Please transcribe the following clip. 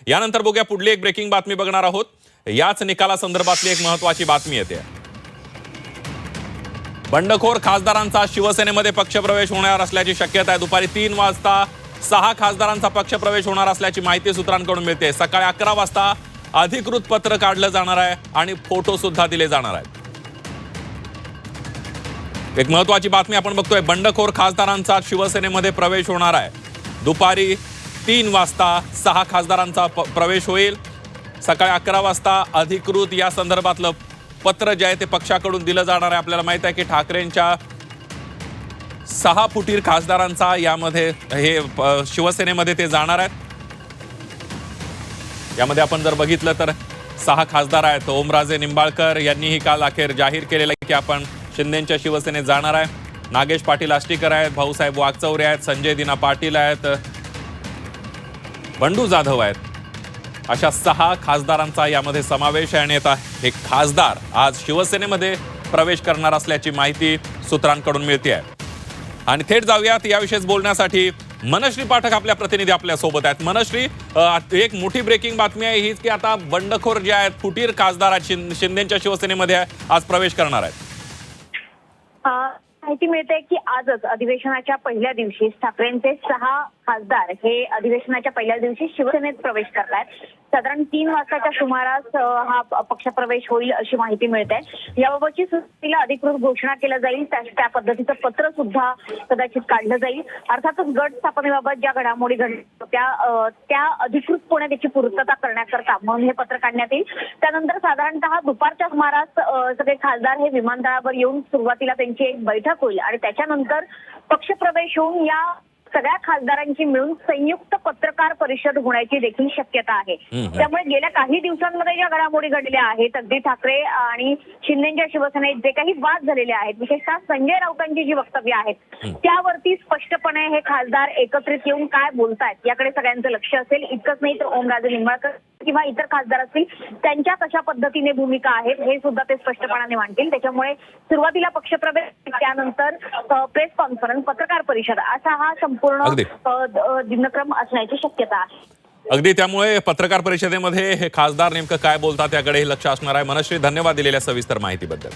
यानंतर बघूया पुढली एक ब्रेकिंग बातमी बघणार आहोत। याच निकालासंदर्भातली एक महत्त्वाची बातमी येते। बंडखोर खासदारांचा शिवसेनेमध्ये पक्षप्रवेश होणार असल्याची शक्यता आहे। दुपारी 3 वाजता 6 खासदारांचा पक्षप्रवेश होणार असल्याची माहिती सूत्रांकडून मिळते। सकाळी 11 वाजता अधिकृत पत्र काढलं जाणार आहे आणि फोटो सुद्धा दिले जाणार आहेत। एक महत्त्वाची बातमी आपण बघतोय, बंडखोर खासदारांचा शिवसेनेमध्ये प्रवेश होणार आहे। दुपारी 3 वाजता 6 खासदारांचा प्रवेश होईल। सकाळी 11 वाजता अधिकृत या संदर्भातलं पत्र जे आहे ते पक्षाकडून दिलं जाणार आहे। आपल्याला माहित आहे की ठाकरेंच्या 6 फुटीर खासदारांचा यामध्ये हे शिवसेनेमध्ये ते जाणार आहेत। यामध्ये आपण जर बघितलं तर 6 खासदार आहेत। ओमराजे निंबाळकर यांनीही काल अखेर जाहीर केलेलं आहे की आपण शिंदेच्या शिवसेनेत जाणार आहे। नागेश पाटील आष्टीकर आहेत, भाऊसाहेब वागचौरे आहेत, संजय दिना पाटील आहेत, बंडू जाधव आहेत। अशा 6 खासदारांचा यामध्ये समावेश आहे आणि आता एक खासदार आज शिवसेनेमध्ये प्रवेश करणार असल्याची माहिती सूत्रांकडून मिळते आहे। आणि थेट जाऊयात याविषयीच बोलण्यासाठी मनश्री पाठक आपल्या प्रतिनिधी आपल्या सोबत आहेत। मनश्री, एक मोठी ब्रेकिंग बातमी आहे हीच की आता बंडखोर जे आहेत फुटीर खासदार शिंदेच्या शिवसेनेमध्ये आज प्रवेश करणार आहेत। माहिती मिळते की आजच अधिवेशनाच्या पहिल्या दिवशी ठाकरेंचे 6 खासदार हे अधिवेशनाच्या पहिल्या दिवशी शिवसेनेत प्रवेश करतात। साधारण 3 वाजताच्या सुमारास हा पक्षप्रवेश होईल अशी माहिती मिळते। याबाबतची सुरुवातीला अधिकृत घोषणा केली जाईल, त्या पद्धतीचं पत्र सुद्धा कदाचित काढलं जाईल। अर्थातच गट स्थापनेबाबत ज्या घडामोडी घडल्या त्या अधिकृतपणे त्याची पूर्तता करण्याकरता म्हणून हे पत्र काढण्यात येईल। त्यानंतर साधारणतः दुपारच्या सुमारास सगळे खासदार हे विमानतळावर येऊन सुरुवातीला त्यांची एक बैठक होईल आणि त्याच्यानंतर पक्षप्रवेश होऊन या सगळ्या खासदारांची मिळून संयुक्त पत्रकार परिषद होण्याची देखील शक्यता आहे। त्यामुळे गेल्या काही दिवसांमध्ये ज्या घडामोडी घडल्या आहेत, अगदी ठाकरे आणि शिंदेच्या शिवसेनेत जे काही वाद झालेले आहेत, विशेषतः संजय राऊतांची जी वक्तव्य आहेत त्यावरती स्पष्टपणे हे खासदार एकत्रित येऊन काय बोलतायत याकडे सगळ्यांचं लक्ष असेल। इतकंच नाही तर ओमराजे निंबाळकर किंवा इतर खासदार असतील त्यांच्या कशा पद्धतीने भूमिका आहेत हे सुद्धा ते स्पष्टपणाने मांडतील। त्याच्यामुळे सुरुवातीला पक्षप्रवेश, त्यानंतर प्रेस कॉन्फरन्स, पत्रकार परिषद असा हा संपूर्ण दिनक्रम असण्याची शक्यता आहे। अगदी, त्यामुळे पत्रकार परिषदेमध्ये हे खासदार नेमकं काय बोलतात याकडे लक्ष असणार आहे। मनश्री, धन्यवाद दिलेल्या सविस्तर माहितीबद्दल।